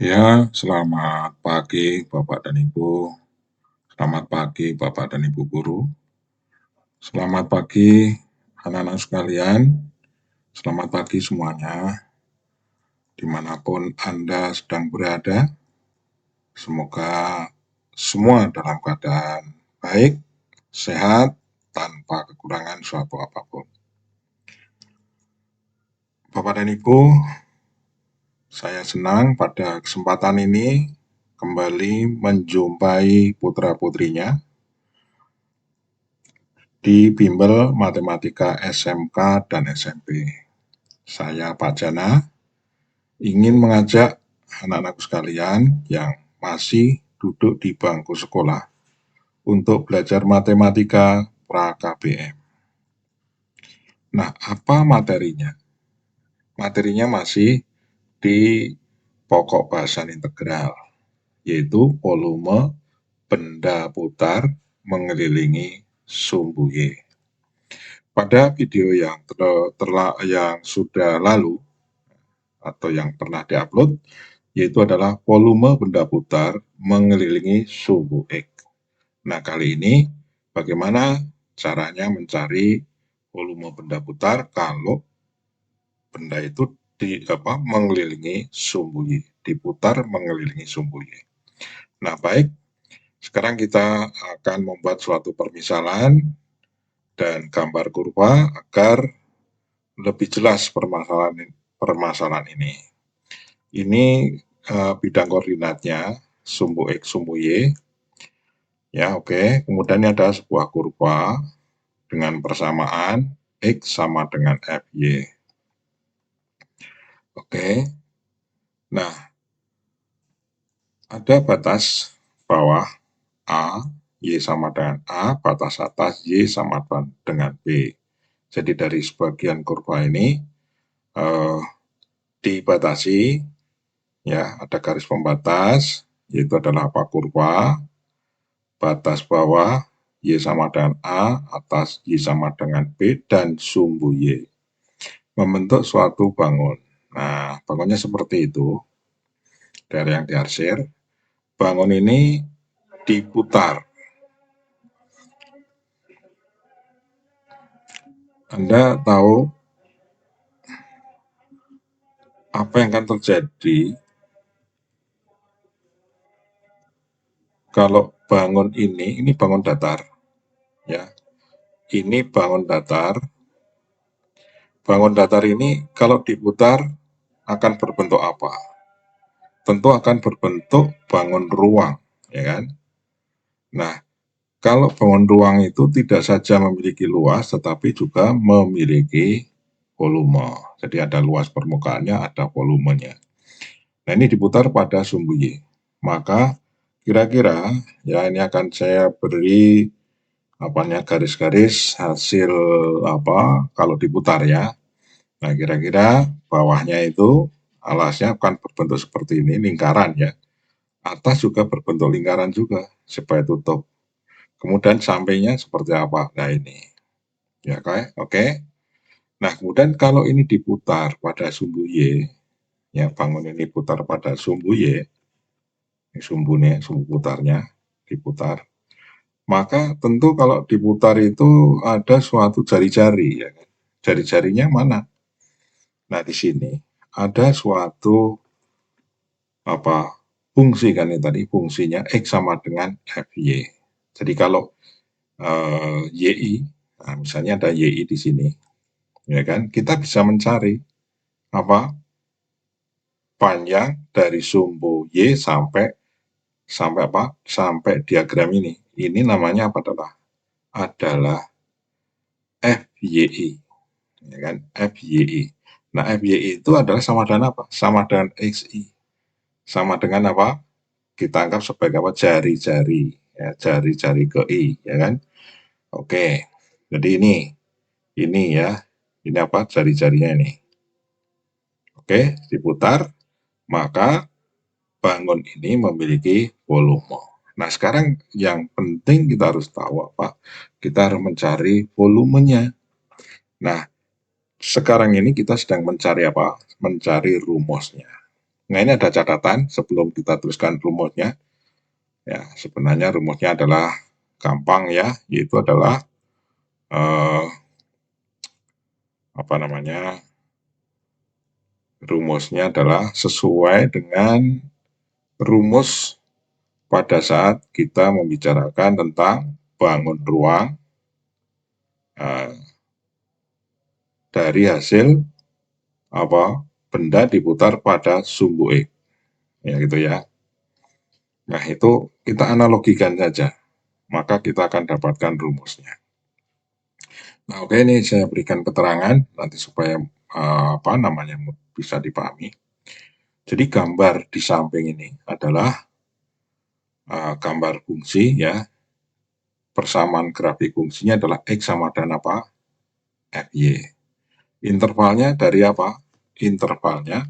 Ya, selamat pagi Bapak dan Ibu. Selamat pagi Bapak dan Ibu guru. Selamat pagi anak-anak sekalian. Selamat pagi semuanya. Dimanapun Anda sedang berada, semoga semua dalam keadaan baik, sehat, tanpa kekurangan suatu apapun. Bapak dan Ibu, saya senang pada kesempatan ini kembali menjumpai putra-putrinya di Bimbel Matematika SMK dan SMP. Saya Pak Jana ingin mengajak anak-anakku sekalian yang masih duduk di bangku sekolah untuk belajar matematika pra-KBM. Nah, apa materinya? Materinya masih di pokok bahasan integral, yaitu volume benda putar mengelilingi sumbu Y. Pada video yang sudah lalu atau yang pernah diupload, yaitu adalah volume benda putar mengelilingi sumbu X. Nah, kali ini bagaimana caranya mencari volume benda putar kalau benda itu mengelilingi sumbu Y, diputar mengelilingi sumbu Y. Nah, baik, sekarang kita akan membuat suatu permisalan dan gambar kurva agar lebih jelas permasalahan ini. Ini bidang koordinatnya sumbu X, sumbu Y. Ya, oke. Kemudian ada sebuah kurva dengan persamaan X sama dengan FY. Oke. Nah, ada batas bawah A, Y sama dengan A, batas atas Y sama dengan B. Jadi dari sebagian kurva ini dibatasi, ya, ada garis pembatas, yaitu adalah apa? Kurva, batas bawah, Y sama dengan A, atas Y sama dengan B, dan sumbu Y. Membentuk suatu bangun. Nah, bangunnya seperti itu. Dari yang diarsir, bangun ini diputar. Anda tahu apa yang akan terjadi kalau bangun ini bangun datar, ya. Ini bangun datar. Bangun datar ini kalau diputar akan berbentuk apa? Tentu akan berbentuk bangun ruang, ya kan? Nah, kalau bangun ruang itu tidak saja memiliki luas, tetapi juga memiliki volume. Jadi ada luas permukaannya, ada volumenya. Nah, ini diputar pada sumbu Y. Maka kira-kira, ya ini akan saya beri garis-garis hasil kalau diputar ya. Nah, kira-kira bawahnya itu alasnya akan berbentuk seperti ini, lingkaran ya. Atas juga berbentuk lingkaran juga, supaya tutup. Kemudian sampingnya seperti apa? Nah, ini. Ya, oke. Nah, kemudian kalau ini diputar pada sumbu Y, ya bangun ini putar pada sumbu Y, ini sumbu putarnya diputar. Maka tentu kalau diputar itu ada suatu jari-jari, ya kan? Jari-jarinya mana? Nah, di sini ada suatu fungsi kan ini tadi, fungsinya X sama dengan FY. Jadi kalau YI, nah misalnya ada YI di sini, ya kan? Kita bisa mencari panjang dari sumbu Y sampai diagram ini. Ini namanya adalah FYI, ya kan? FYI. Nah, FYI itu adalah sama dengan apa? Sama dengan XI. Sama dengan apa? Kita anggap sebagai jari-jari, ya, jari-jari ke I, ya kan? Oke. Jadi ini ya. Ini jari-jarinya ini. Oke, diputar, maka bangun ini memiliki volume. Nah, sekarang yang penting kita harus tahu kita harus mencari volumenya. Nah, sekarang ini kita sedang mencari mencari rumusnya. Nah, ini ada catatan sebelum kita tuliskan rumusnya. Ya, sebenarnya rumusnya adalah gampang ya, yaitu adalah apa namanya? Rumusnya adalah sesuai dengan rumus pada saat kita membicarakan tentang bangun ruang dari hasil apa benda diputar pada sumbu X, ya gitu ya. Nah, itu kita analogikan saja, maka kita akan dapatkan rumusnya. Nah, oke, ini saya berikan keterangan nanti supaya apa namanya bisa dipahami. Jadi gambar di samping ini adalah gambar fungsi ya. Persamaan grafik fungsinya adalah X sama dengan apa? FY. Intervalnya dari apa? Intervalnya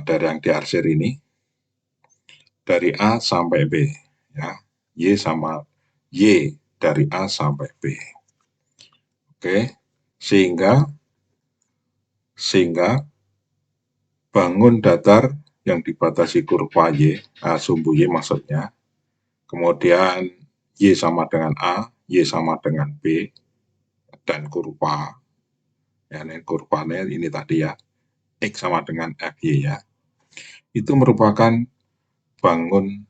dari yang diarsir ini dari A sampai B ya. Y sama Y dari A sampai B. Oke. Sehingga bangun datar yang dibatasi kurva Y, sumbu Y maksudnya, kemudian Y sama dengan A, Y sama dengan B, dan kurva, ya, ini kurvanya ini tadi ya, X sama dengan FY ya, itu merupakan bangun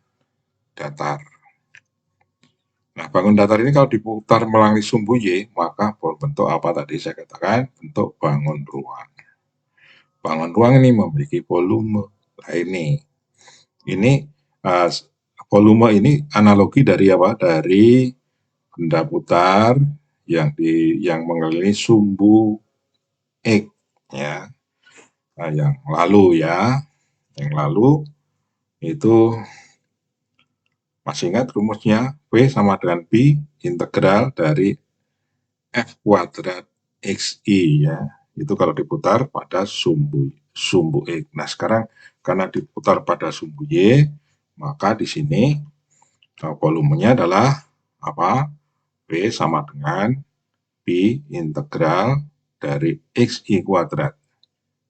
datar. Nah, bangun datar ini kalau diputar melalui sumbu Y, maka berbentuk apa tadi saya katakan? Bentuk bangun ruang. Bangun ruang ini memiliki volume. Nah, ini volume ini analogi dari apa? Dari benda putar yang mengelilingi sumbu X ya. Nah, yang lalu itu masih ingat rumusnya V sama dengan P integral dari F kuadrat XI ya. Itu kalau diputar pada sumbu X. Nah, sekarang karena diputar pada sumbu Y, maka di sini volumenya adalah apa? V sama dengan P integral dari XI kuadrat.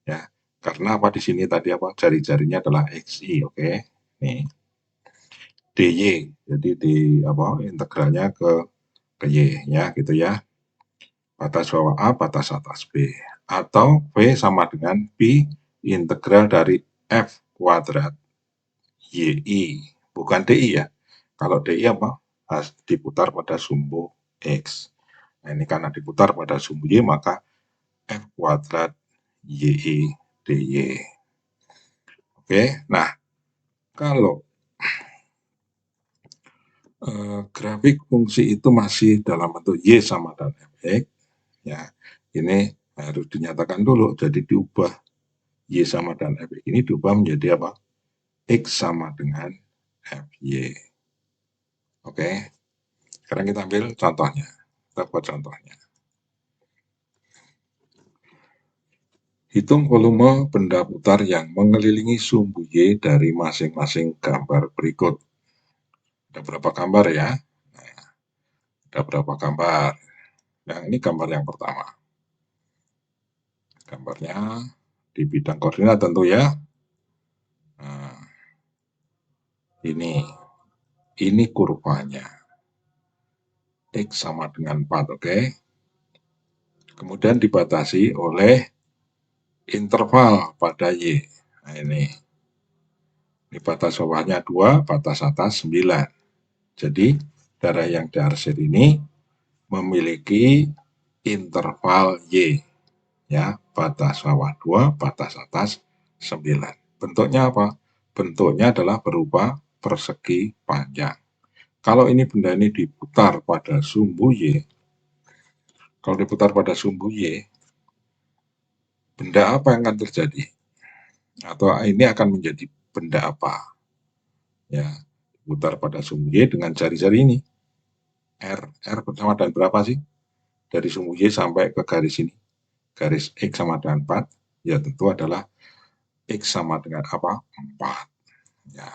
Ya, karena apa di sini tadi apa? Jari-jarinya adalah XI, oke. Nih. DY. Jadi di apa? Integralnya ke Y ya, gitu ya. Batas bawah A, batas atas B. Atau V sama dengan P integral dari F kuadrat YI. Bukan DI ya. Kalau DI apa? Diputar pada sumbu X. Nah, ini karena diputar pada sumbu Y, maka F kuadrat YI DY. Oke, nah kalau grafik fungsi itu masih dalam bentuk Y sama dengan Fx, ya ini harus dinyatakan dulu, jadi diubah Y sama dengan Fx ini diubah menjadi apa? X sama dengan Fy. Oke, sekarang kita ambil contohnya, kita buat contohnya. Hitung volume benda putar yang mengelilingi sumbu Y dari masing-masing gambar berikut. Ada berapa gambar ya? Nah, ada berapa gambar? Yang ini gambar yang pertama. Gambarnya di bidang koordinat tentu ya. Nah, ini kurvanya. X sama dengan 4, oke. Kemudian dibatasi oleh interval pada Y. Nah, ini batas bawahnya 2, batas atas 9. Jadi, daerah yang diarsir ini memiliki interval Y. Ya, batas bawah 2, batas atas 9. Bentuknya apa? Bentuknya adalah berupa persegi panjang. Kalau ini benda ini diputar pada sumbu Y, kalau diputar pada sumbu Y, benda apa yang akan terjadi? Atau ini akan menjadi benda apa? Ya, diputar pada sumbu Y dengan jari-jari ini. R bersama dengan berapa sih? Dari sumbu Y sampai ke garis ini. Garis X sama dengan 4, ya tentu adalah X sama dengan apa? 4. Ya.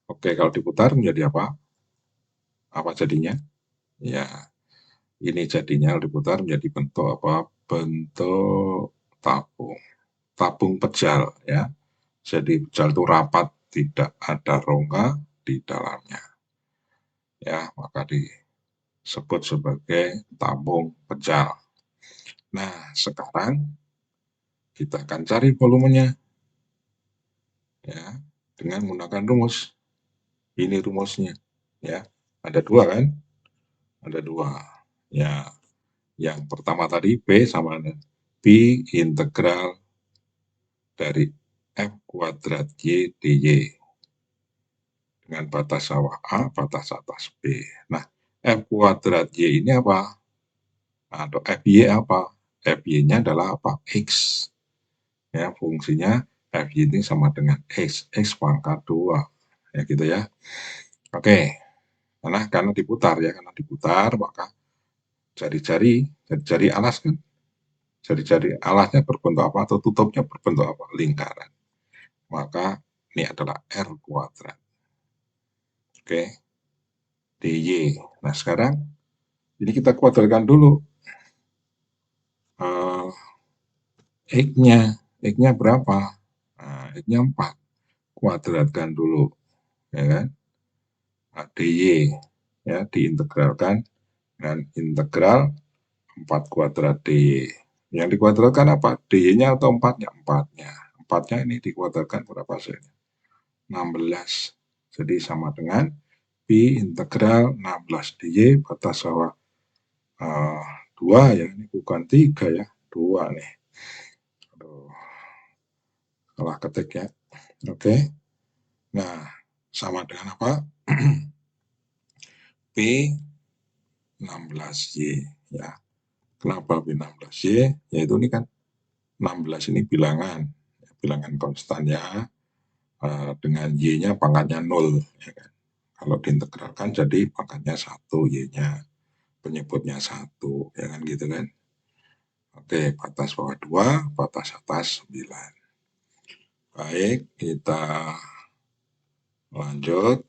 Oke, kalau diputar menjadi apa? Apa jadinya? Ya, ini jadinya diputar menjadi bentuk apa? Bentuk tabung pejal ya. Jadi pejal itu rapat, tidak ada rongga di dalamnya. Ya, maka disebut sebagai tabung pejal. Nah, sekarang kita akan cari volumenya. Ya, dengan menggunakan rumus. Ini rumusnya. Ya, ada dua kan? Ada dua. Ya, yang pertama tadi P sama dengan P integral dari F kuadrat Y dy dengan batas bawah A, batas atas B. Nah, F kuadrat Y ini apa? Atau FY apa? FY-nya adalah apa? X. Ya, fungsinya FY ini sama dengan X pangkat 2. Ya gitu ya. Oke. Karena diputar ya, karena diputar maka jari-jari alas kan. Jari-jari alasnya berbentuk apa atau tutupnya berbentuk apa? Lingkaran. Maka ini adalah R kuadrat. Oke. dy. Nah, sekarang ini kita kuadratkan dulu. X-nya. X-nya berapa? Nah, X-nya 4. Kuadratkan dulu. Ya kan? Nah, dy. Ya, diintegralkan dengan integral 4 kuadrat dy. Yang dikuadratkan apa? dy-nya atau 4-nya? 4-nya. 4-nya ini dikuadratkan berapa hasilnya? 16. Jadi sama dengan pi integral 16 dy batas bawah 2 ya. Ini bukan 3 ya. 2 nih. Aduh. Salah ketik ya. Oke. Nah, sama dengan apa? P 16Y ya. Kenapa P16Y? Yaitu ini kan 16 ini bilangan konstan ya. Dengan Y-nya pangkatnya 0 ya kan. Kalau diintegralkan jadi pangkatnya 1, Y-nya penyebutnya 1 ya kan gitu kan. Oke, batas bawah 2, batas atas 9. Baik, kita lanjut.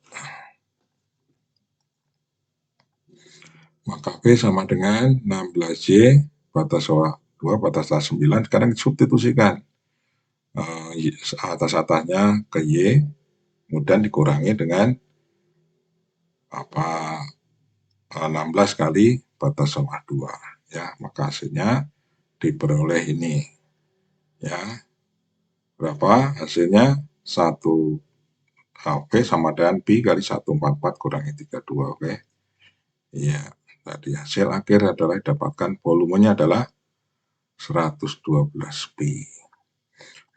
Maka P sama dengan 16Y batas bawah 2 batas atas 9. Sekarang substitusikan atas-atasnya ke Y, kemudian dikurangi dengan 16 kali batas bawah 2 ya, maka hasilnya diperoleh ini ya. Berapa hasilnya? 1 P sama dengan Pi kali 144 kurangi 32. Oke. Iya, tadi hasil akhir adalah dapatkan volumenya adalah 112 pi.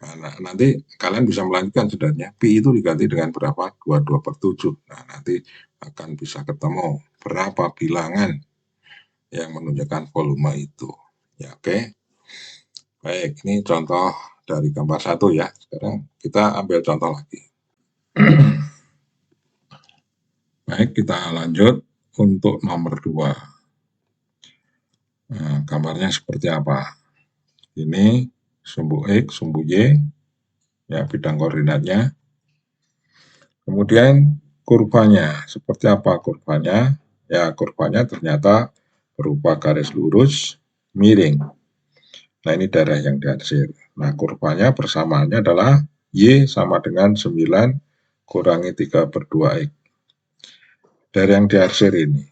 Nah, nanti kalian bisa melanjutkan sebenarnya. Pi itu diganti dengan berapa? 22/7. Nah, nanti akan bisa ketemu berapa bilangan yang menunjukkan volume itu. Ya, oke. Baik, ini contoh dari gambar 1 ya. Sekarang kita ambil contoh lagi. Baik, kita lanjut untuk nomor 2. Nah, gambarnya seperti apa? Ini sumbu X, sumbu Y, ya bidang koordinatnya. Kemudian kurvanya, seperti apa kurvanya? Ya kurvanya ternyata berupa garis lurus miring. Nah ini daerah yang diarsir. Nah kurvanya persamaannya adalah Y sama dengan 9 kurangi 3/2X. Dari yang diarsir ini.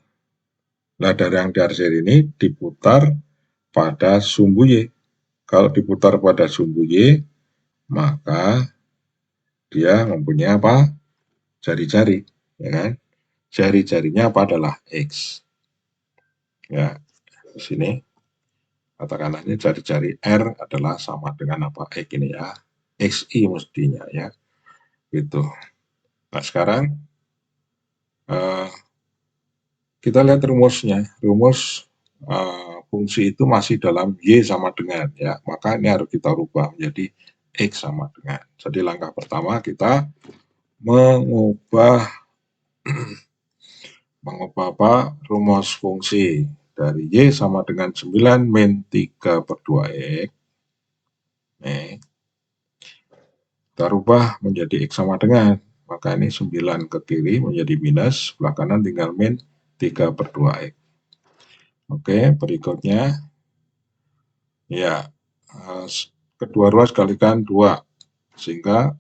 Nah dari yang diarsir ini diputar pada sumbu Y. Kalau diputar pada sumbu Y, maka dia mempunyai apa? Jari-jari, ya kan? Jari-jarinya apa adalah X. Ya, di sini katakanlah ini jari-jari R adalah sama dengan apa? X ini ya. XI mestinya ya. Gitu. Nah, sekarang kita lihat rumusnya. Rumus fungsi itu masih dalam Y sama dengan ya. Maka ini harus kita rubah menjadi X sama dengan. Jadi langkah pertama kita mengubah rumus fungsi dari Y sama dengan 9 min 3/2X. Nih, kita rubah menjadi X sama dengan. Maka ini 9 ke kiri menjadi minus, sebelah kanan tinggal min 3/2X. Oke, berikutnya. Ya, kedua ruas kalikan 2. Sehingga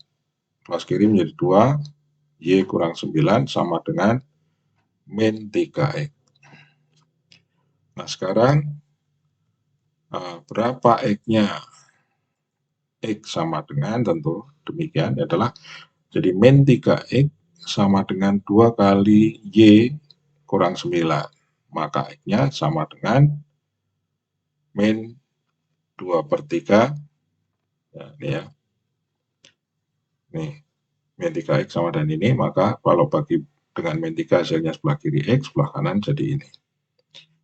Ruas kiri menjadi 2, Y kurang 9 sama dengan min 3X. Nah, sekarang berapa X-nya? X sama dengan, tentu demikian, adalah jadi min 3X sama dengan 2 kali Y kurang 9. Maka X-nya sama dengan min 2/3. Ya, ini ya. Nih, min 3X sama dengan ini, maka kalau bagi dengan min 3 hasilnya sebelah kiri X, sebelah kanan jadi ini.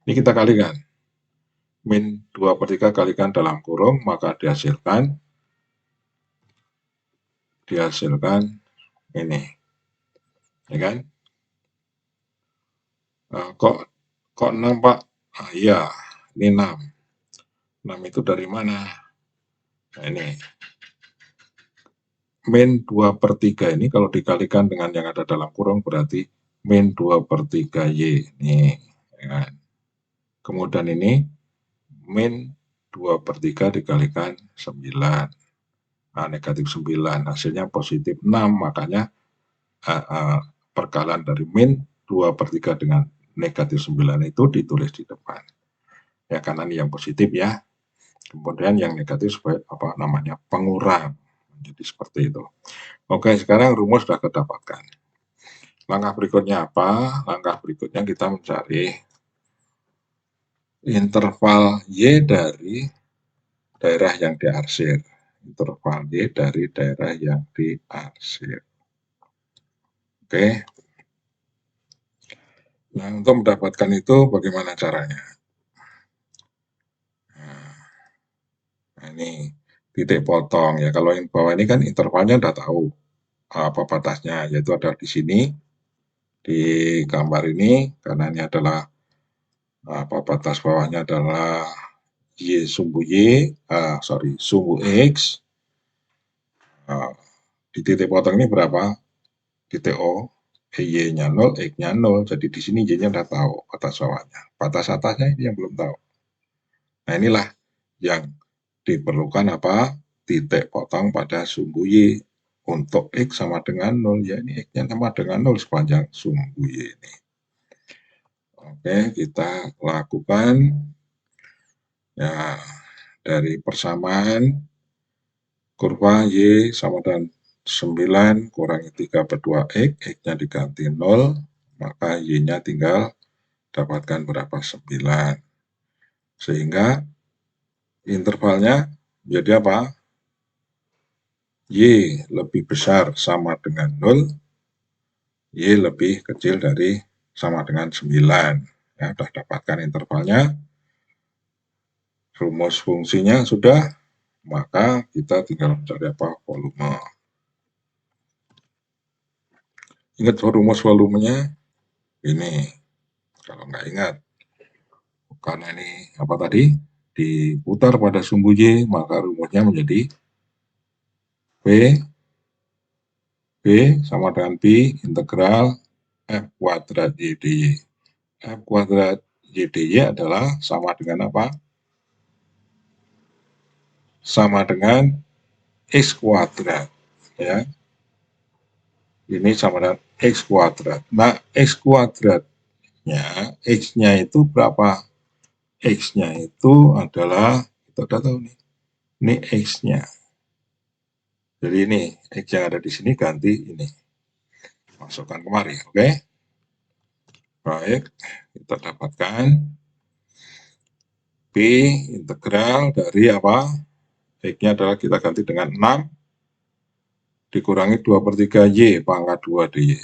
Ini kita kalikan. Min 2/3 kalikan dalam kurung, maka dihasilkan ini, ya kan? Kok 6 Pak? Iya, ini 6. 6 itu dari mana? Nah, ini min 2/3 ini kalau dikalikan dengan yang ada dalam kurung berarti min 2/3 Y. Nih, ya kan? Kemudian ini min 2/3 dikalikan 9. Nah, negatif 9, hasilnya positif 6, makanya perkalian dari min 2/3 dengan negatif 9 itu ditulis di depan. Ya, karena ini yang positif ya. Kemudian yang negatif sebagai pengurang. Jadi seperti itu. Oke, sekarang rumus sudah kedapatkan. Langkah berikutnya apa? Langkah berikutnya kita mencari interval Y dari daerah yang diarsir. Interval Y dari daerah yang diarsir. Oke. Nah, untuk mendapatkan itu bagaimana caranya? Nah, ini titik potong ya. Kalau yang bawah ini kan intervalnya udah tahu apa batasnya, yaitu ada di sini di gambar ini, karena ini adalah batas bawahnya adalah sumbu X. Di titik potong ini berapa? Titik O, Y-nya 0, X-nya 0. Jadi di sini Y-nya udah tahu batas bawahnya. Batas atasnya ini yang belum tahu. Nah, inilah yang diperlukan titik potong pada sumbu Y. Untuk X sama dengan 0, ya ini X-nya sama dengan 0 sepanjang sumbu Y ini. Oke, kita lakukan ya dari persamaan kurva Y sama dengan 9 kurangi 3/2X, X-nya diganti 0, maka Y-nya tinggal dapatkan berapa? 9. Sehingga intervalnya menjadi apa? Y lebih besar sama dengan 0, Y lebih kecil dari sama dengan 9. Ya, sudah dapatkan intervalnya. Rumus fungsinya sudah, maka kita tinggal mencari volume. Ingat rumus volumenya? Ini. Kalau nggak ingat, karena ini apa tadi? Diputar pada sumbu Y, maka rumusnya menjadi P sama dengan Pi integral F kuadrat Y dy. F kuadrat Y dy adalah sama dengan apa? Sama dengan X kuadrat. Ya. Ini sama dengan X kuadrat. Nah, X kuadratnya, X-nya itu berapa? X-nya itu adalah, kita udah tahu nih, ini X-nya. Jadi ini, X yang ada di sini ganti ini. Masukkan kemari, oke? Baik, kita dapatkan P integral dari apa? X-nya adalah kita ganti dengan 6 dikurangi 2/3 Y pangkat 2 dy.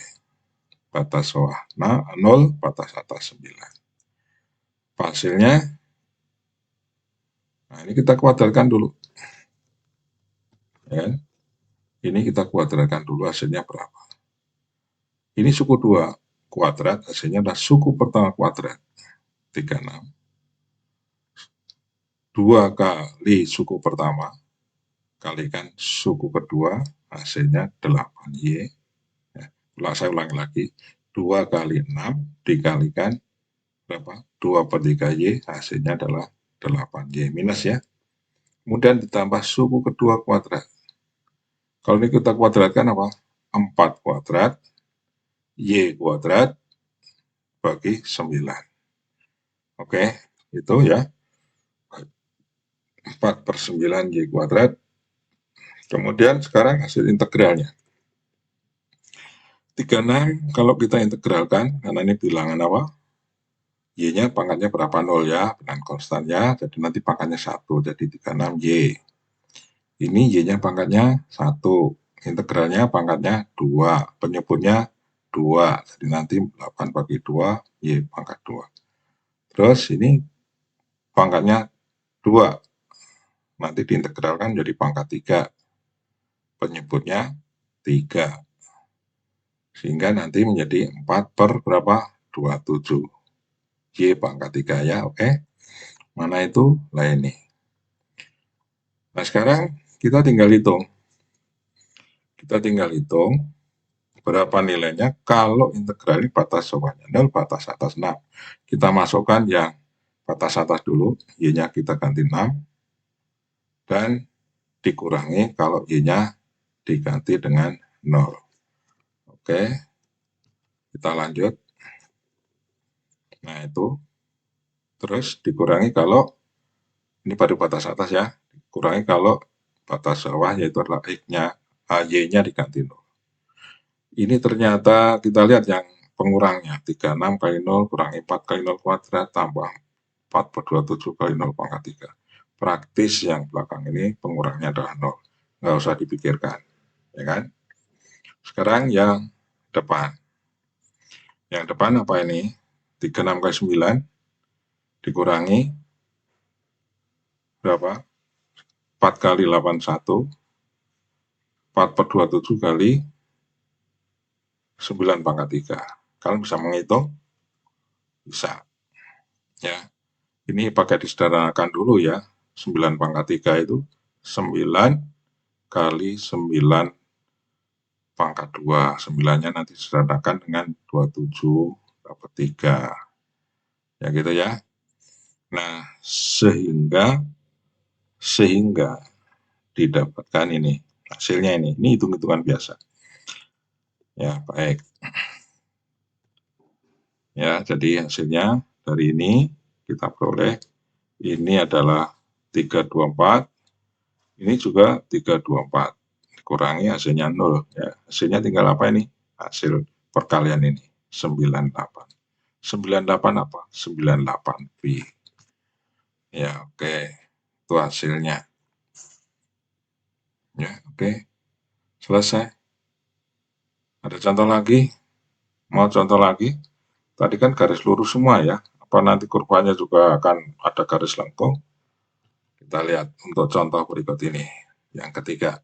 Batas bawah 0, batas atas 9. Hasilnya, nah ini kita kuadratkan dulu. Ya. Ini kita kuadratkan dulu, hasilnya berapa? Ini suku 2 kuadrat, hasilnya adalah suku pertama kuadrat. 36. 2 kali suku pertama, kalikan suku kedua, hasilnya 8Y. Ya. Saya ulangi lagi, 2 kali 6 dikalikan berapa? 2/3Y, hasilnya adalah 8Y minus ya. Kemudian ditambah suku kedua kuadrat. Kalau ini kita kuadratkan apa? 4 kuadrat Y kuadrat bagi 9. Oke, itu ya. 4/9 Y kuadrat. Kemudian sekarang hasil integralnya. 36 kalau kita integralkan, karena ini bilangan apa? Y-nya pangkatnya berapa? 0 ya, dengan konstannya, jadi nanti pangkatnya 1, jadi 36Y. Ini Y-nya pangkatnya 1, integralnya pangkatnya 2, penyebutnya 2, jadi nanti 8 bagi 2, Y pangkat 2. Terus ini pangkatnya 2, nanti diintegralkan jadi pangkat 3, penyebutnya 3. Sehingga nanti menjadi 4 per berapa? 27. Y pangkat 3 ya, oke. Mana itu? Nah ini. Nah sekarang kita tinggal hitung. Kita tinggal hitung berapa nilainya kalau integral ini batas bawahnya 0, batas atas 6. Kita masukkan yang batas atas dulu, Y-nya kita ganti 6, dan dikurangi kalau Y-nya diganti dengan 0. Oke, kita lanjut. Nah itu, terus dikurangi kalau, ini pada batas atas ya, dikurangi kalau batas bawah yaitu adalah X-nya, Y-nya diganti 0. Ini ternyata kita lihat yang pengurangnya, 36 kali 0 kurangi 4 kali 0 kuadrat tambah 4 per 27 kali 0 pangkat 3. Praktis yang belakang ini pengurangnya adalah 0. Nggak usah dipikirkan, ya kan? Sekarang yang depan. Yang depan apa ini? 36 kali 9 dikurangi berapa? 4 kali 81, 4 per 27 kali 9 pangkat 3. Kalian bisa menghitung? Bisa. Ya. Ini pakai disederhanakan dulu ya. 9 pangkat 3 itu 9 kali 9 pangkat 2. 9-nya nanti disederhanakan dengan 27 dapat 3. Ya gitu ya. Nah, sehingga didapatkan ini. Hasilnya ini. Ini hitung-hitungan biasa. Ya, baik. Ya, jadi hasilnya dari ini kita peroleh ini adalah 324. Ini juga 324. Dikurangi hasilnya 0 ya. Hasilnya tinggal apa ini? Hasil perkalian ini 98. 98 apa? 98B. Ya, oke. Itu hasilnya. Ya, oke. Selesai. Ada contoh lagi? Mau contoh lagi? Tadi kan garis lurus semua ya. Apa nanti kurvanya juga akan ada garis lengkung? Kita lihat untuk contoh berikut ini. Yang ketiga.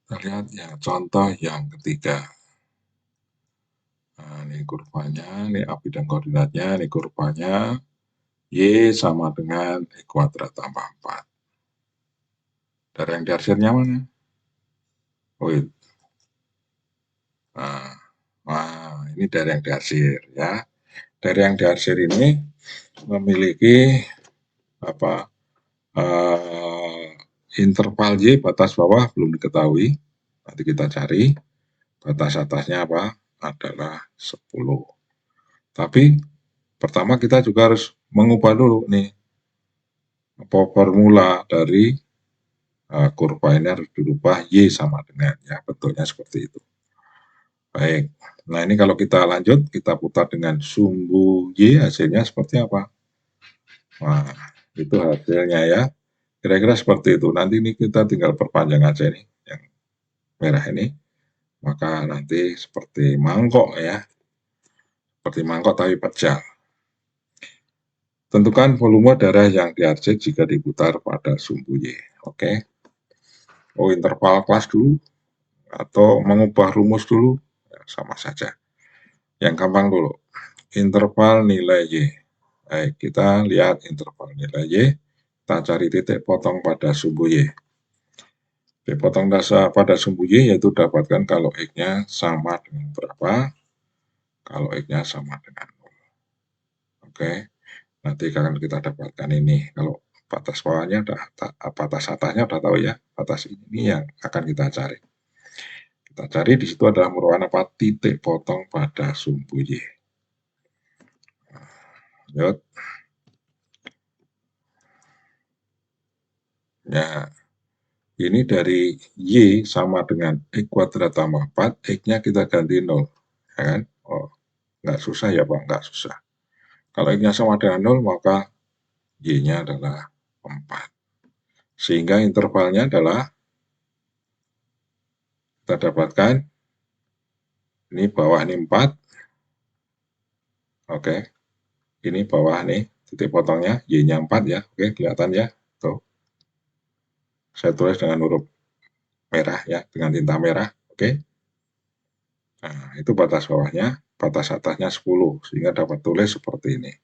Kita lihat ya, contoh yang ketiga. Nah, ini kurvanya, ini A bidang koordinatnya, ini kurvanya. Y sama dengan E kuadrat tambah 4. Dari yang diarsirnya mana? Oh, itu. Nah, ini dari yang diarsir ya. Dari yang diarsir ini memiliki apa? Interval Y batas bawah belum diketahui. Nanti kita cari. Batas atasnya apa? Adalah 10. Tapi pertama kita juga harus mengubah dulu nih formula dari kurva ini harus dirubah Y sama dengan, ya bentuknya seperti itu. Baik, nah ini kalau kita lanjut, kita putar dengan sumbu Y, hasilnya seperti apa? Nah, itu hasilnya ya. Kira-kira seperti itu. Nanti ini kita tinggal perpanjang aja ini, yang merah ini. Maka nanti seperti mangkok ya. Seperti mangkok tapi pecah. Tentukan volume darah yang diarsir jika diputar pada sumbu Y. Oke. Oh, interval kelas dulu. Atau mengubah rumus dulu. Ya, sama saja. Yang gampang dulu. Interval nilai Y. Baik, kita lihat interval nilai Y. Kita cari titik potong pada sumbu Y. Titik potong dasar pada sumbu Y yaitu dapatkan kalau X-nya sama dengan berapa. Kalau X-nya sama dengan 0. Oke. Nanti akan kita dapatkan ini. Kalau batas bawahnya batas atasnya udah tahu ya, batas ini yang akan kita cari. Kita cari di situ adalah merupakan apa? Titik potong pada sumbu Y. Lanjut. Ya, ini dari Y sama dengan X kuadrat tambah 4, X-nya kita ganti 0. Ya kan? Oh, nggak susah ya Pak, nggak susah. Kalau X-nya sama dengan 0, maka Y-nya adalah 4. Sehingga intervalnya adalah, kita dapatkan, ini bawah ini 4, oke. Ini bawah nih, titik potongnya, Y-nya 4 ya, oke, kelihatan ya. Tuh. Saya tulis dengan huruf merah ya, dengan tinta merah, oke. Nah, itu batas bawahnya, batas atasnya 10, sehingga dapat tulis seperti ini.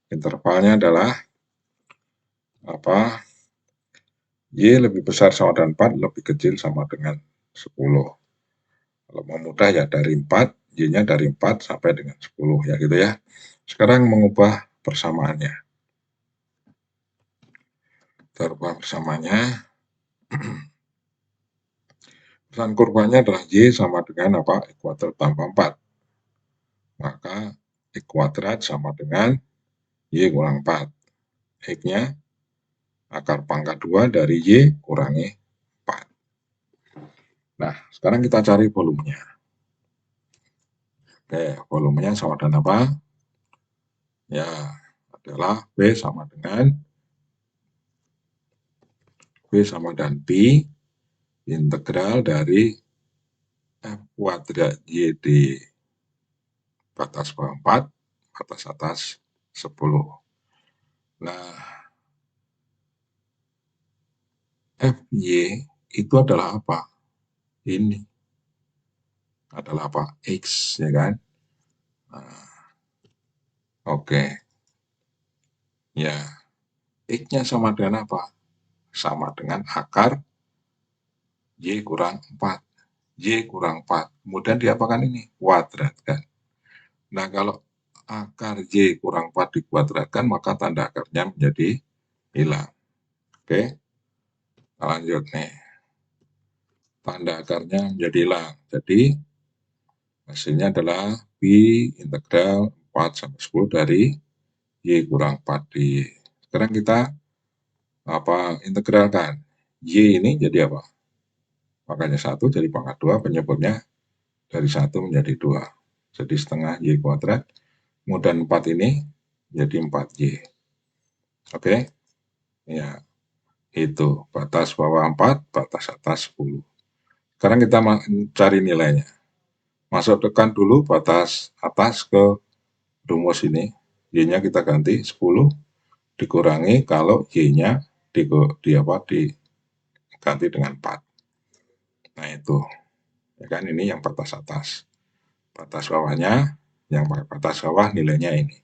Intervalnya adalah apa? Y lebih besar sama dengan 4, lebih kecil sama dengan 10. Kalau mau mudah ya dari 4, Y-nya dari 4 sampai dengan 10 ya gitu ya. Sekarang mengubah persamaannya. Kita ubah persamaannya. Pesan kurvanya adalah Y sama dengan apa? X kuadrat tambah 4. Maka X kuadrat sama dengan Y kurang 4. X-nya akar pangkat 2 dari Y kurangi 4. Nah, sekarang kita cari volumenya. Oke, volumenya sama dengan apa? Ya, adalah V sama dengan Pi integral dari F kuadrat Y di batas bawah 4, batas atas 10. Nah, FY itu adalah apa? Ini adalah apa? X, ya kan? Nah, oke. Ya, X-nya sama dengan apa? Sama dengan akar Y kurang 4. Y kurang 4. Kemudian diapakan ini? Kuadratkan. Nah, kalau akar Y kurang 4 dikuadratkan, maka tanda akarnya menjadi hilang. Oke, lanjut nih. Tanda akarnya menjadi hilang. Jadi, hasilnya adalah Pi integral 4 sampai 10 dari Y kurang 4 di. Sekarang kita integralkan. Y ini jadi apa? Makanya 1 jadi pangkat 2, penyebabnya dari 1 menjadi 2. Jadi setengah Y kuadrat. Kemudian 4 ini jadi 4Y. Oke? Ya, itu batas bawah 4, batas atas 10. Sekarang kita cari nilainya. Masukkan dulu batas atas ke rumus ini. Y-nya kita ganti 10 dikurangi kalau Y-nya diganti dengan 4. Nah itu, ya kan ini yang batas atas. Batas bawahnya, yang batas bawah nilainya ini.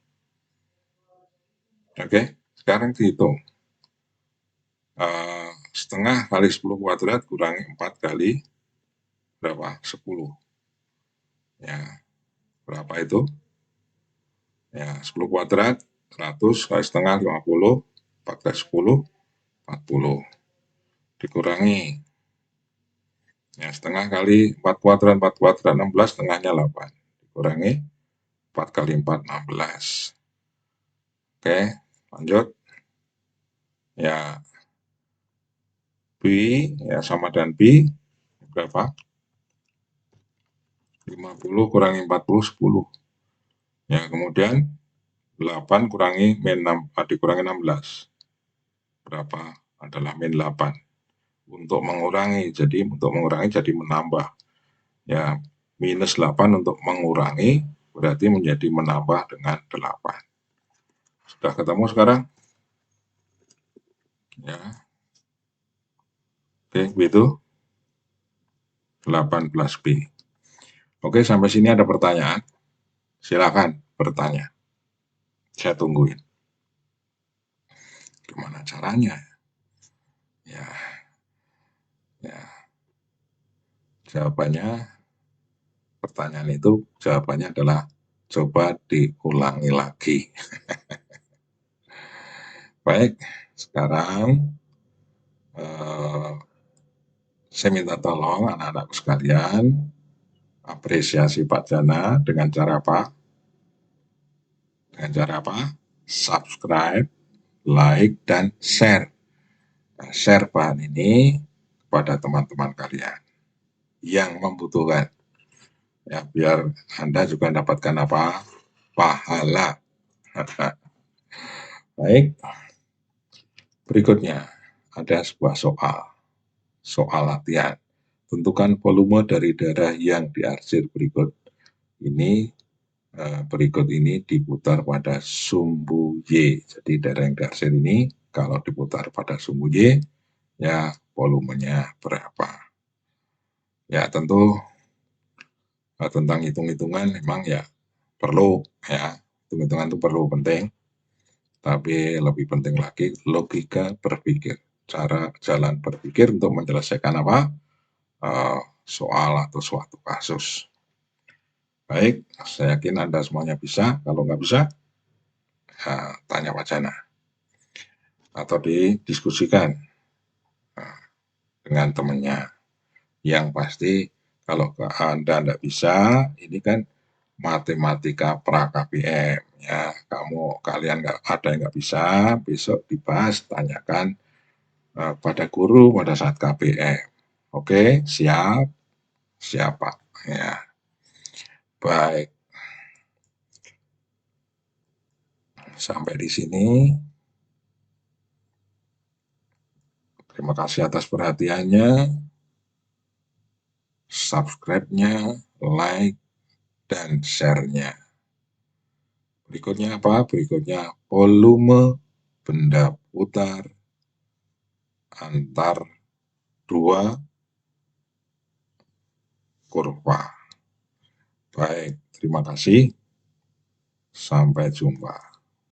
Oke, sekarang dihitung. Setengah kali 10 kuadrat kurangi 4 kali berapa? 10. Ya, berapa itu? Ya, 10 kuadrat, 100 kali setengah 50, 4 kali 10, 40. Dikurangi. Ya, setengah kali 4 kuadrat, 16, setengahnya 8. Dikurangi 4 kali 4, 16. Oke, lanjut. Ya, Pi, ya sama dengan Pi, berapa? 50 kurangi 40, 10. Ya, kemudian 8 kurangi min 6, dikurangi 16. Berapa? Adalah min 8. Untuk mengurangi jadi menambah. Ya, minus 8 untuk mengurangi, berarti menjadi menambah dengan 8. Sudah ketemu sekarang? Ya. Oke, begitu. 18B. Oke, sampai sini ada pertanyaan? Silakan bertanya. Saya tungguin. Gimana caranya? Ya, ya. Pertanyaan itu jawabannya adalah coba diulangi lagi. Baik. sekarang saya minta tolong anak-anakku sekalian, apresiasi Pak Jana dengan cara apa? Dengan cara apa? Subscribe, like, dan share. Nah, share bahan ini kepada teman-teman kalian yang membutuhkan. Ya, biar Anda juga mendapatkan apa? Pahala. Baik, berikutnya ada sebuah soal latihan. Tentukan volume dari darah yang diarsir berikut. Berikut ini diputar pada sumbu Y. Jadi darah yang diarsir ini kalau diputar pada sumbu Y, ya volumenya berapa. Ya tentu tentang hitung-hitungan memang ya perlu, ya hitung-hitungan itu perlu, penting. Tapi lebih penting lagi logika berpikir, cara jalan berpikir untuk menyelesaikan apa? Soal atau suatu kasus. Baik, saya yakin Anda semuanya bisa. Kalau nggak bisa, tanya Pak Jana atau didiskusikan dengan temannya. Yang pasti kalau Anda nggak bisa, ini kan matematika pra KPM ya. Kalian nggak ada yang nggak bisa, besok dibahas, tanyakan pada guru pada saat KPM. Oke, siap, siapa ya. Baik, sampai di sini. Terima kasih atas perhatiannya, subscribe-nya, like, dan share-nya. Berikutnya apa? Berikutnya volume benda putar antar dua kurva. Baik, terima kasih. Sampai jumpa.